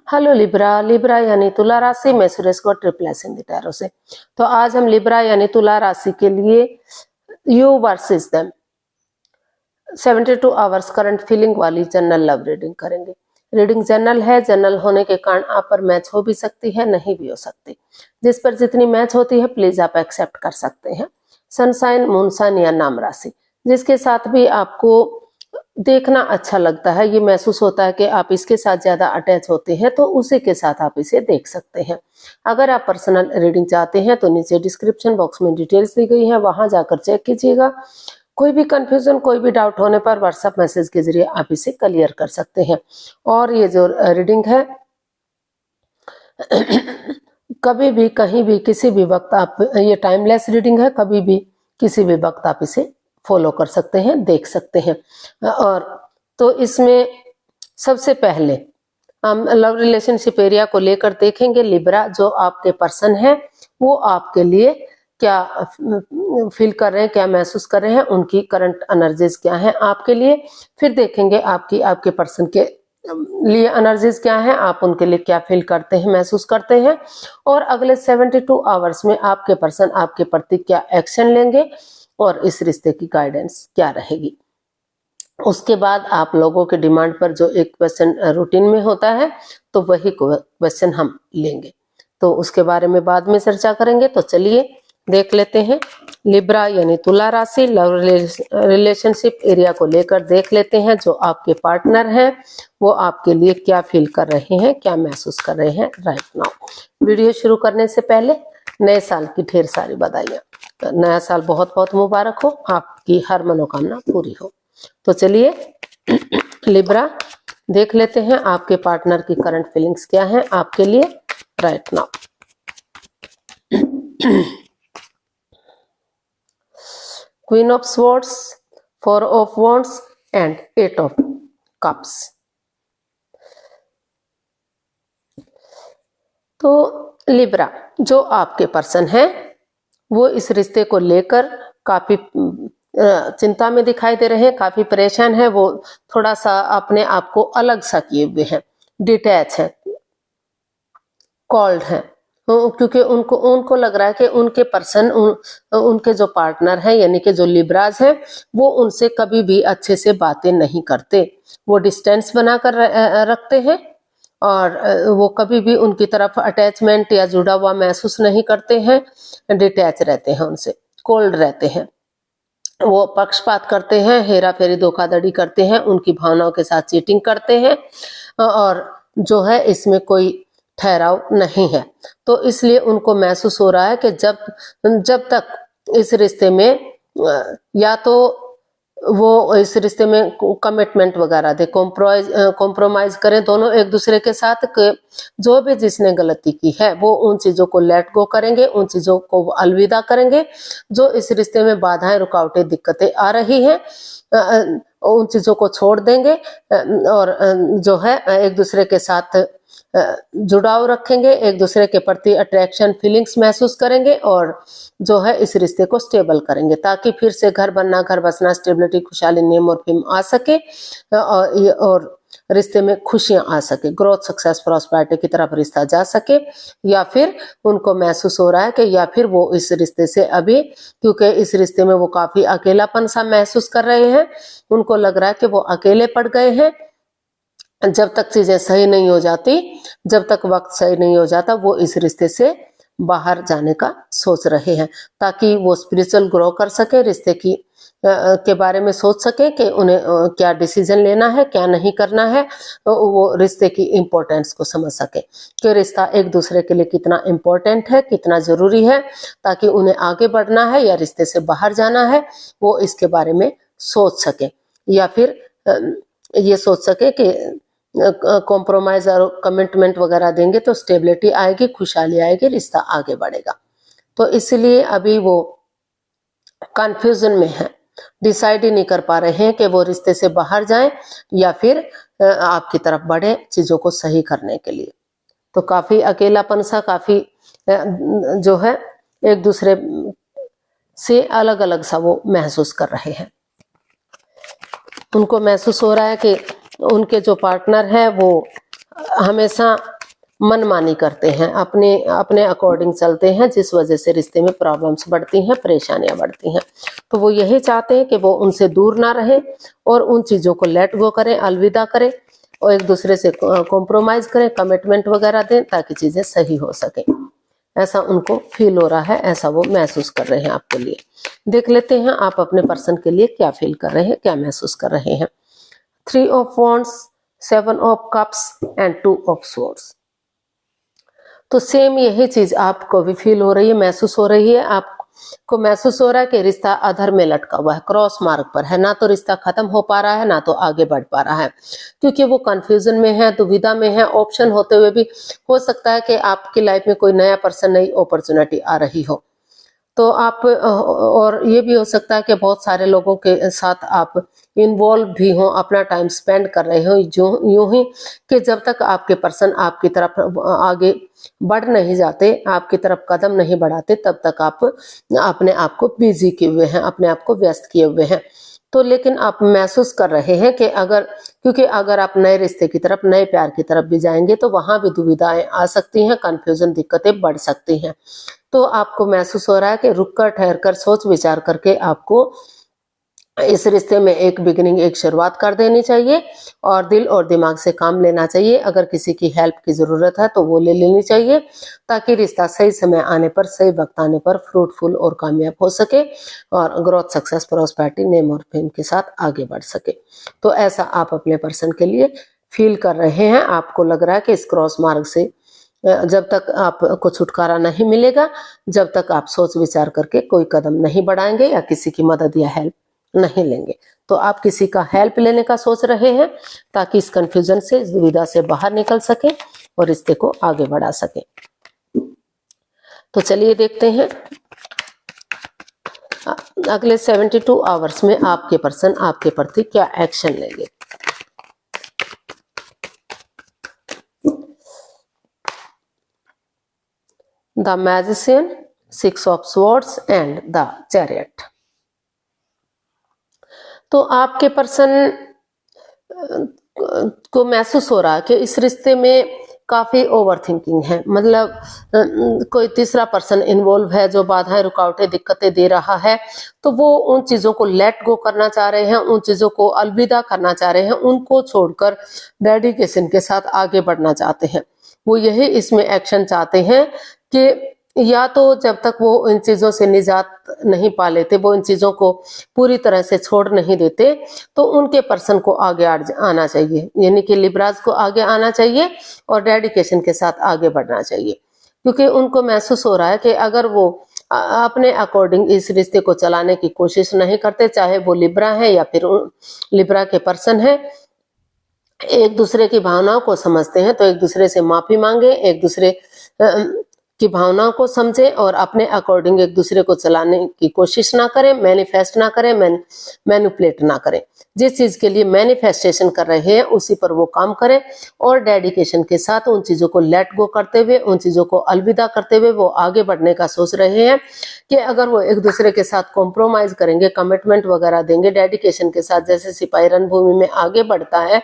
Hello Libra. Libra यानी तुला राशि। मैं सुरेश को ट्रिपल एस हिंदी टैरो से। तो आज हम लिब्रा यानी तुला राशि के लिए you versus them 72 hours current feeling वाली जनरल लव रीडिंग करेंगे। रीडिंग जनरल है। जनरल होने के कारण आप पर मैच हो भी सकती है, नहीं भी हो सकती। जिस पर जितनी मैच होती है प्लीज आप एक्सेप्ट कर सकते हैं। सनसाइन, मूनसाइन या नाम राशि जिसके साथ भी आपको देखना अच्छा लगता है, ये महसूस होता है कि आप इसके साथ ज्यादा अटैच होते हैं, तो उसी के साथ आप इसे देख सकते हैं। अगर आप पर्सनल रीडिंग चाहते हैं तो नीचे डिस्क्रिप्शन बॉक्स में डिटेल्स दी गई है, वहां जाकर चेक कीजिएगा। कोई भी कंफ्यूजन, कोई भी डाउट होने पर व्हाट्सएप मैसेज के जरिए आप इसे क्लियर कर सकते हैं। और ये जो रीडिंग है कभी भी, कहीं भी, किसी भी वक्त आप, ये टाइमलेस रीडिंग है, कभी भी किसी भी वक्त आप इसे फॉलो कर सकते हैं, देख सकते हैं। और तो इसमें सबसे पहले हम लव रिलेशनशिप एरिया को लेकर देखेंगे। लिब्रा, जो आपके पर्सन है वो आपके लिए क्या फील कर रहे हैं, क्या महसूस कर रहे हैं, उनकी करंट एनर्जीज क्या है आपके लिए। फिर देखेंगे आपके पर्सन के लिए एनर्जीज क्या है, आप उनके लिए क्या फील करते हैं, महसूस करते हैं। और अगले 72 आवर्स में आपके पर्सन आपके प्रति क्या एक्शन लेंगे और इस रिश्ते की गाइडेंस क्या रहेगी। उसके बाद आप लोगों के डिमांड पर जो एक क्वेश्चन रूटीन में होता है, तो वही क्वेश्चन हम लेंगे, तो उसके बारे में बाद में चर्चा करेंगे। तो चलिए देख लेते हैं। लिब्रा यानी तुला राशि लव रिलेशनशिप एरिया को लेकर देख लेते हैं। जो आपके पार्टनर हैं वो आपके लिए क्या फील कर रहे हैं, क्या महसूस कर रहे हैं राइट नाउ। वीडियो शुरू करने से पहले नए साल की ढेर सारी बधाइयां। नया साल बहुत बहुत मुबारक हो, आपकी हर मनोकामना पूरी हो। तो चलिए लिब्रा देख लेते हैं आपके पार्टनर की करंट फीलिंग्स क्या हैं आपके लिए right now. Queen of swords, 4 of wands and 8 of cups. तो लिब्रा, जो आपके पर्सन है वो इस रिश्ते को लेकर काफी चिंता में दिखाई दे रहे हैं, काफी परेशान है। वो थोड़ा सा अपने आप को अलग सा किए हुए हैं, डिटैच है, कॉल्ड है, क्योंकि उनको लग रहा है कि उनके पर्सन उनके जो पार्टनर हैं यानी कि जो लिब्राज हैं वो उनसे कभी भी अच्छे से बातें नहीं करते। वो डिस्टेंस बनाकर रखते हैं और वो कभी भी उनकी तरफ अटैचमेंट या जुड़ा हुआ महसूस नहीं करते हैं, डिटैच रहते हैं उनसे, कोल्ड रहते हैं। वो पक्षपात करते हैं, हेरा फेरी, धोखाधड़ी करते हैं, उनकी भावनाओं के साथ चीटिंग करते हैं और जो है इसमें कोई ठहराव नहीं है। तो इसलिए उनको महसूस हो रहा है कि जब तक इस रिश्ते में या तो वो इस रिश्ते में कमिटमेंट वगैरह दे, कॉम्प्रोमाइज करें दोनों एक दूसरे के साथ, जो भी जिसने गलती की है वो उन चीजों को लेट गो करेंगे, उन चीजों को अलविदा करेंगे। जो इस रिश्ते में बाधाएं, रुकावटें, दिक्कतें आ रही हैं उन चीजों को छोड़ देंगे और जो है एक दूसरे के साथ जुड़ाव रखेंगे, एक दूसरे के प्रति अट्रैक्शन, फीलिंग्स महसूस करेंगे और जो है इस रिश्ते को स्टेबल करेंगे, ताकि फिर से घर बनना, घर बसना, स्टेबिलिटी, खुशहाली, नेम और फेम आ सके और रिश्ते में खुशियां आ सके, ग्रोथ, सक्सेस, प्रॉस्पेरिटी की तरफ रिश्ता जा सके। या फिर उनको महसूस हो रहा है कि या फिर वो इस रिश्ते से अभी, क्योंकि इस रिश्ते में वो काफी अकेलापन सा महसूस कर रहे हैं, उनको लग रहा है कि वो अकेले पड़ गए हैं। जब तक चीजें सही नहीं हो जाती, जब तक वक्त सही नहीं हो जाता, वो इस रिश्ते से बाहर जाने का सोच रहे हैं, ताकि वो स्पिरिचुअल ग्रो कर सके, रिश्ते की के बारे में सोच सके कि उन्हें क्या डिसीजन लेना है, क्या नहीं करना है। वो रिश्ते की इम्पोर्टेंस को समझ सके कि रिश्ता एक दूसरे के लिए कितना इम्पोर्टेंट है, कितना जरूरी है, ताकि उन्हें आगे बढ़ना है या रिश्ते से बाहर जाना है, वो इसके बारे में सोच सके। या फिर ये सोच सके कि कॉम्प्रोमाइज और कमिटमेंट वगैरह देंगे तो स्टेबिलिटी आएगी, खुशहाली आएगी, रिश्ता आगे बढ़ेगा। तो इसलिए अभी वो कंफ्यूजन में है, डिसाइड ही नहीं कर पा रहे हैं कि वो रिश्ते से बाहर जाएं या फिर आपकी तरफ बढ़े चीजों को सही करने के लिए। तो काफी अकेलापन सा, काफी जो है एक दूसरे से अलग अलग सा वो महसूस कर रहे हैं। उनको महसूस हो रहा है कि उनके जो पार्टनर है वो हमेशा मनमानी करते हैं, अपने अकॉर्डिंग चलते हैं, जिस वजह से रिश्ते में प्रॉब्लम्स बढ़ती हैं, परेशानियां बढ़ती हैं। तो वो यही चाहते हैं कि वो उनसे दूर ना रहे और उन चीज़ों को लेट गो करें, अलविदा करें और एक दूसरे से कॉम्प्रोमाइज़ करें, कमिटमेंट वगैरह दें ताकि चीज़ें सही हो सकें। ऐसा उनको फील हो रहा है, ऐसा वो महसूस कर रहे हैं आपके लिए। देख लेते हैं आप अपने पर्सन के लिए क्या फील कर रहे हैं, क्या महसूस कर रहे हैं। 3 of wands, 7 of cups and 2 of swords. तो सेम यही चीज आपको भी फील हो रही है, महसूस हो रही है। आपको महसूस हो रहा है कि रिश्ता अधर में लटका हुआ है, क्रॉस मार्ग पर है, ना तो रिश्ता खत्म हो पा रहा है ना तो आगे बढ़ पा रहा है, क्योंकि वो कंफ्यूजन में है, दुविधा में है। ऑप्शन होते हुए भी हो सकता है कि आपकी लाइफ में कोई नया पर्सन, नई अपॉर्चुनिटी आ रही हो। तो आप और ये भी हो सकता है कि बहुत सारे लोगों के साथ आप इन्वॉल्व भी हो, अपना टाइम स्पेंड कर रहे हो जो यूं ही कि जब तक आपके पर्सन आपकी तरफ आगे बढ़ नहीं जाते, आपकी तरफ कदम नहीं बढ़ाते, तब तक आप अपने आप को बिजी किए हुए हैं, अपने आप को व्यस्त किए हुए हैं। तो लेकिन आप महसूस कर रहे हैं कि क्योंकि अगर आप नए रिश्ते की तरफ, नए प्यार की तरफ भी जाएंगे तो वहां भी दुविधाएं आ सकती हैं, कंफ्यूजन, दिक्कतें बढ़ सकती हैं। तो आपको महसूस हो रहा है कि रुककर, ठहरकर, सोच विचार करके आपको इस रिश्ते में एक बिगिनिंग, एक शुरुआत कर देनी चाहिए और दिल और दिमाग से काम लेना चाहिए। अगर किसी की हेल्प की जरूरत है तो वो ले लेनी चाहिए, ताकि रिश्ता सही समय आने पर, सही वक्त आने पर फ्रूटफुल और कामयाब हो सके और ग्रोथ, सक्सेस, प्रॉस्पेरिटी, नेम और फेम के साथ आगे बढ़ सके। तो ऐसा आप अपने पर्सन के लिए फील कर रहे हैं। आपको लग रहा है कि इस क्रॉस मार्ग से जब तक आपको छुटकारा नहीं मिलेगा, जब तक आप सोच विचार करके कोई कदम नहीं बढ़ाएंगे या किसी की मदद या हेल्प नहीं लेंगे। तो आप किसी का हेल्प लेने का सोच रहे हैं ताकि इस कंफ्यूजन से, इस दुविधा से बाहर निकल सके और रिश्ते को आगे बढ़ा सके। तो चलिए देखते हैं अगले 72 आवर्स में आपके पर्सन आपके प्रति क्या एक्शन लेंगे। The magician, 6 of swords and the chariot. तो आपके पर्सन को महसूस हो रहा है कि इस रिश्ते में काफी ओवर थिंकिंग है, मतलब कोई तीसरा पर्सन इन्वॉल्व है जो बाधाएं, रुकावटें, दिक्कतें दे रहा है। तो वो उन चीजों को लेट गो करना चाह रहे हैं, उन चीजों को अलविदा करना चाह रहे हैं, उनको छोड़कर डेडिकेशन के साथ आगे बढ़ना चाहते हैं। वो यही इसमें एक्शन चाहते हैं कि या तो जब तक वो इन चीजों से निजात नहीं पा लेते, वो इन चीजों को पूरी तरह से छोड़ नहीं देते, तो उनके पर्सन को आगे आना चाहिए, यानी कि लिब्राज को आगे आना चाहिए और डेडिकेशन के साथ आगे बढ़ना चाहिए। क्योंकि उनको महसूस हो रहा है कि अगर वो अपने अकॉर्डिंग इस रिश्ते को चलाने की कोशिश नहीं करते, चाहे वो लिब्रा है या फिर लिब्रा के पर्सन है, एक दूसरे की भावनाओं को समझते हैं, तो एक दूसरे से माफी मांगे, एक दूसरे की भावनाओं को समझे और अपने अकॉर्डिंग एक दूसरे को चलाने की कोशिश ना करें, मैनिफेस्ट ना करें, मैनिपुलेट ना करें। जिस चीज के लिए मैनिफेस्टेशन कर रहे हैं उसी पर वो काम करें और डेडिकेशन के साथ उन चीजों को लेट गो करते हुए, उन चीजों को अलविदा करते हुए वो आगे बढ़ने का सोच रहे हैं कि अगर वो एक दूसरे के साथ कॉम्प्रोमाइज करेंगे, कमिटमेंट वगैरह देंगे डेडिकेशन के साथ, जैसे सिपाही रणभूमि में आगे बढ़ता है,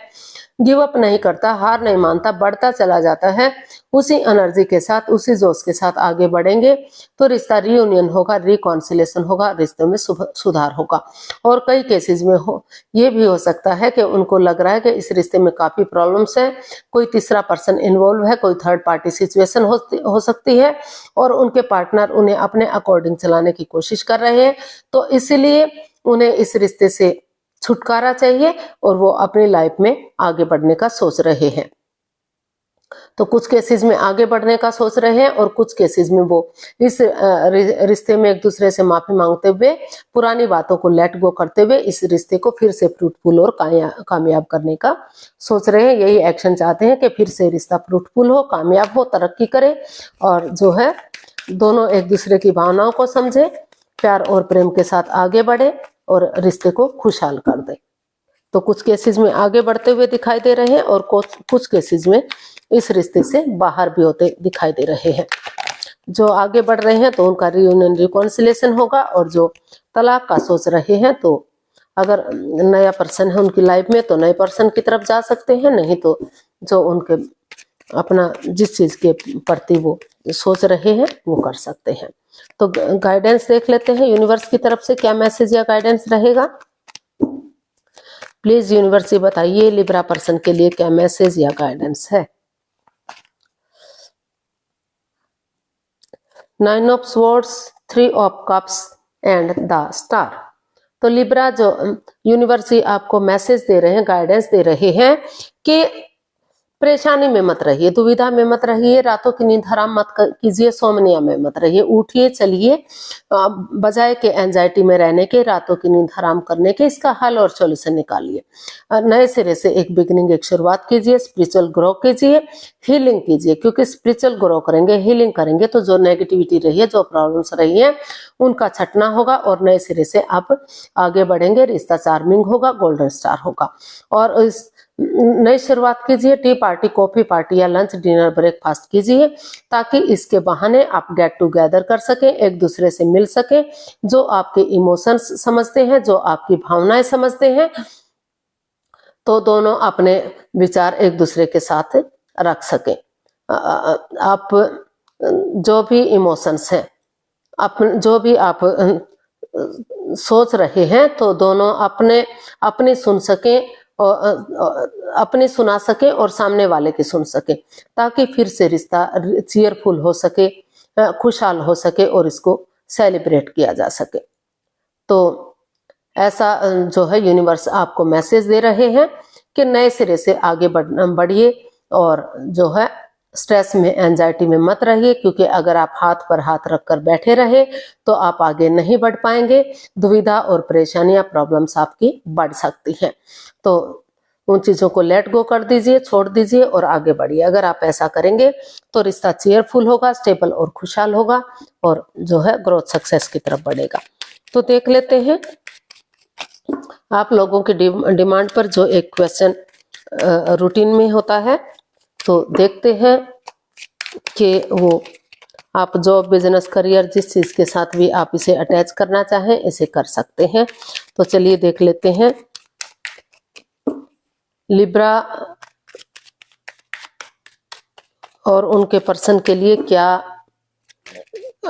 गिव अप नहीं करता, हार नहीं मानता, बढ़ता चला जाता है, उसी एनर्जी के साथ, उसी जोश के साथ आगे बढ़ेंगे तो रिश्ता रियूनियन होगा, रिकॉन्सिलेशन होगा, रिश्ते में सुधार होगा। और कई केसेस में ये भी हो सकता है कि उनको लग रहा है कि इस रिश्ते में काफी प्रॉब्लम्स है, कोई तीसरा पर्सन इन्वॉल्व है, कोई थर्ड पार्टी सिचुएशन हो सकती है और उनके पार्टनर उन्हें अपने अकॉर्डिंग चलाने की कोशिश कर रहे हैं। तो इसलिए उन्हें इस रिश्ते से छुटकारा चाहिए और वो अपनी लाइफ में आगे बढ़ने का सोच रहे हैं। तो कुछ केसेस में आगे बढ़ने का सोच रहे हैं और कुछ केसेस में वो इस रिश्ते में एक दूसरे से माफी मांगते हुए, पुरानी बातों को लेट गो करते हुए इस रिश्ते को फिर से फ्रूटफुल और कामयाब करने का सोच रहे हैं। यही एक्शन चाहते हैं कि फिर से रिश्ता फ्रूटफुल हो, कामयाब हो, तरक्की करे और जो है दोनों एक दूसरे की भावनाओं को समझे, प्यार और प्रेम के साथ आगे बढ़े और रिश्ते को खुशहाल कर दे। तो कुछ केसेस में आगे बढ़ते हुए दिखाई दे रहे हैं और कुछ केसेस में इस रिश्ते से बाहर भी होते दिखाई दे रहे हैं। जो आगे बढ़ रहे हैं तो उनका रियूनियन, रिकॉन्सिलेशन होगा और जो तलाक का सोच रहे हैं तो अगर नया पर्सन है उनकी लाइफ में तो नए पर्सन की तरफ जा सकते हैं, नहीं तो जो उनके अपना जिस चीज के प्रति वो सोच रहे हैं वो कर सकते हैं। तो गाइडेंस देख लेते हैं यूनिवर्स की तरफ से क्या मैसेज या गाइडेंस रहेगा। प्लीज यूनिवर्स बताइए लिब्रा पर्सन के लिए क्या मैसेज या गाइडेंस है। 9 of swords, 3 of cups and the star. तो लिब्रा जो यूनिवर्स आपको मैसेज दे रहे हैं, गाइडेंस दे रहे हैं कि परेशानी में मत रहिए, दुविधा में मत रहिए, रातों की नींद हराम मत कीजिए, सोमनिया में मत रहिए, उठिए चलिए, बजाय के एंजाइटी में रहने के, रातों की नींद हराम करने के, इसका हल और सॉल्यूशन निकालिए। नए सिरे से एक बिगिनिंग, एक शुरुआत कीजिए, स्पिरिचुअल ग्रो कीजिए, हीलिंग कीजिए, क्योंकि स्पिरिचुअल ग्रो करेंगे, हीलिंग करेंगे तो जो नेगेटिविटी रही है, जो प्रॉब्लम्स रही है, उनका छटना होगा और नए सिरे से आप आगे बढ़ेंगे, रिश्ता चार्मिंग होगा, गोल्डन स्टार होगा। और इस नई शुरुआत कीजिए, टी पार्टी, कॉफी पार्टी या लंच, डिनर, ब्रेकफास्ट कीजिए, ताकि इसके बहाने आप गेट टुगेदर कर सकें, एक दूसरे से मिल सके, जो आपके इमोशंस समझते हैं, जो आपकी भावनाएं समझते हैं, तो दोनों अपने विचार एक दूसरे के साथ रख सकें। आप जो भी इमोशंस हैं, जो भी आप सोच रहे हैं, तो दोनों अपने सुन सकें, अपनी सुना सके और सामने वाले की सुन सके, ताकि फिर से रिश्ता चीयरफुल हो सके, खुशहाल हो सके और इसको सेलिब्रेट किया जा सके। तो ऐसा जो है यूनिवर्स आपको मैसेज दे रहे हैं कि नए सिरे से आगे बढ़िए और जो है स्ट्रेस में, एंजाइटी में मत रहिए, क्योंकि अगर आप हाथ पर हाथ रखकर बैठे रहे तो आप आगे नहीं बढ़ पाएंगे, दुविधा और परेशानियां, प्रॉब्लम्स आपकी बढ़ सकती हैं। तो उन चीजों को लेट गो कर दीजिए, छोड़ दीजिए और आगे बढ़िए। अगर आप ऐसा करेंगे तो रिश्ता चेयरफुल होगा, स्टेबल और खुशहाल होगा और जो है ग्रोथ सक्सेस की तरफ बढ़ेगा। तो देख लेते हैं आप लोगों की डिमांड पर जो एक क्वेश्चन रूटीन में होता है, तो देखते हैं कि वो आप जॉब, बिजनेस, करियर, जिस चीज के साथ भी आप इसे अटैच करना चाहें इसे कर सकते हैं। तो चलिए देख लेते हैं लिब्रा और उनके पर्सन के लिए क्या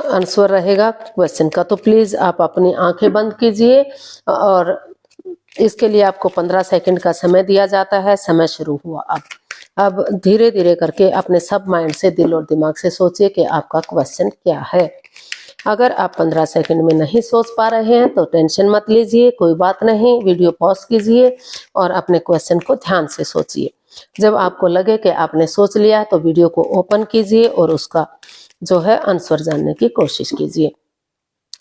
आंसर रहेगा क्वेश्चन का। तो प्लीज आप अपनी आंखें बंद कीजिए और इसके लिए आपको 15 सेकंड का समय दिया जाता है। समय शुरू हुआ। अब धीरे धीरे करके अपने सब माइंड से, दिल और दिमाग से सोचिए कि आपका क्वेश्चन क्या है। अगर आप 15 सेकंड में नहीं सोच पा रहे हैं तो टेंशन मत लीजिए, कोई बात नहीं, वीडियो पॉज कीजिए और अपने क्वेश्चन को ध्यान से सोचिए। जब आपको लगे कि आपने सोच लिया तो वीडियो को ओपन कीजिए और उसका जो है आंसर जानने की कोशिश कीजिए।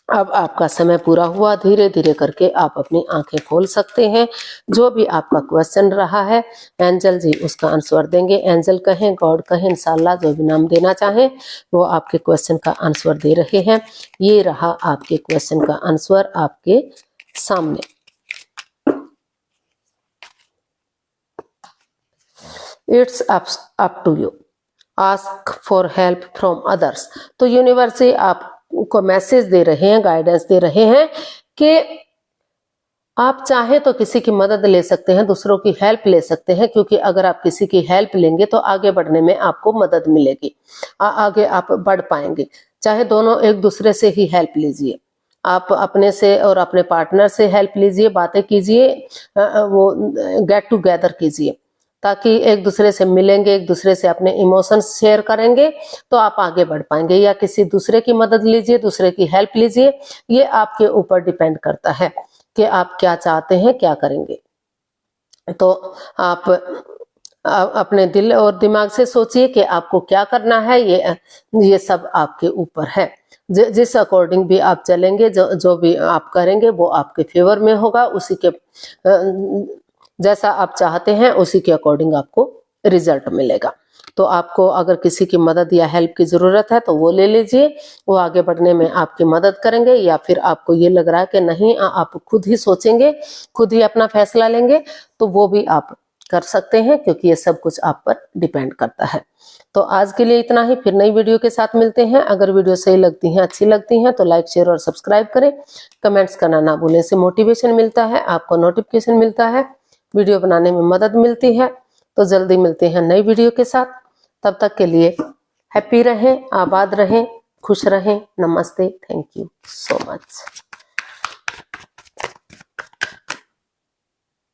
अब आपका समय पूरा हुआ। धीरे धीरे करके आप अपनी आंखें खोल सकते हैं। जो भी आपका क्वेश्चन रहा है, एंजल जी उसका आंसर देंगे। एंजल कहें, गॉड कहें, इंशाल्लाह जो भी नाम देना चाहें वो आपके क्वेश्चन का आंसर दे रहे हैं। ये रहा आपके क्वेश्चन का आंसर आपके सामने। It's up to you, ask for help from others. तो यूनिवर्स से आपको मैसेज दे रहे हैं, गाइडेंस दे रहे हैं कि आप चाहे तो किसी की मदद ले सकते हैं, दूसरों की हेल्प ले सकते हैं, क्योंकि अगर आप किसी की हेल्प लेंगे तो आगे बढ़ने में आपको मदद मिलेगी, आगे आप बढ़ पाएंगे। चाहे दोनों एक दूसरे से ही हेल्प लीजिए, आप अपने से और अपने पार्टनर से हेल्प लीजिए, बातें कीजिए, वो गेट टुगेदर कीजिए, ताकि एक दूसरे से मिलेंगे, एक दूसरे से अपने इमोशंस शेयर करेंगे तो आप आगे बढ़ पाएंगे। या किसी दूसरे की मदद लीजिए, दूसरे की हेल्प लीजिए, ये आपके ऊपर डिपेंड करता है कि आप क्या चाहते हैं, क्या करेंगे। तो आप अपने दिल और दिमाग से सोचिए कि आपको क्या करना है। ये सब आपके ऊपर है। जिस अकॉर्डिंग भी आप चलेंगे, जो भी आप करेंगे वो आपके फेवर में होगा। उसी के जैसा आप चाहते हैं उसी के अकॉर्डिंग आपको रिजल्ट मिलेगा। तो आपको अगर किसी की मदद या हेल्प की जरूरत है तो वो ले लीजिए, वो आगे बढ़ने में आपकी मदद करेंगे। या फिर आपको ये लग रहा है कि नहीं, आप खुद ही सोचेंगे, खुद ही अपना फैसला लेंगे, तो वो भी आप कर सकते हैं, क्योंकि ये सब कुछ आप पर डिपेंड करता है। तो आज के लिए इतना ही, फिर नई वीडियो के साथ मिलते हैं। अगर वीडियो सही लगती है, अच्छी लगती है तो लाइक, शेयर और सब्सक्राइब करें। कमेंट्स करना ना भूलें, इससे मोटिवेशन मिलता है, आपको नोटिफिकेशन मिलता है, वीडियो बनाने में मदद मिलती है। तो जल्दी मिलते हैं नई वीडियो के साथ। तब तक के लिए हैप्पी रहें, आबाद रहें, खुश रहें। नमस्ते, थैंक यू सो मच।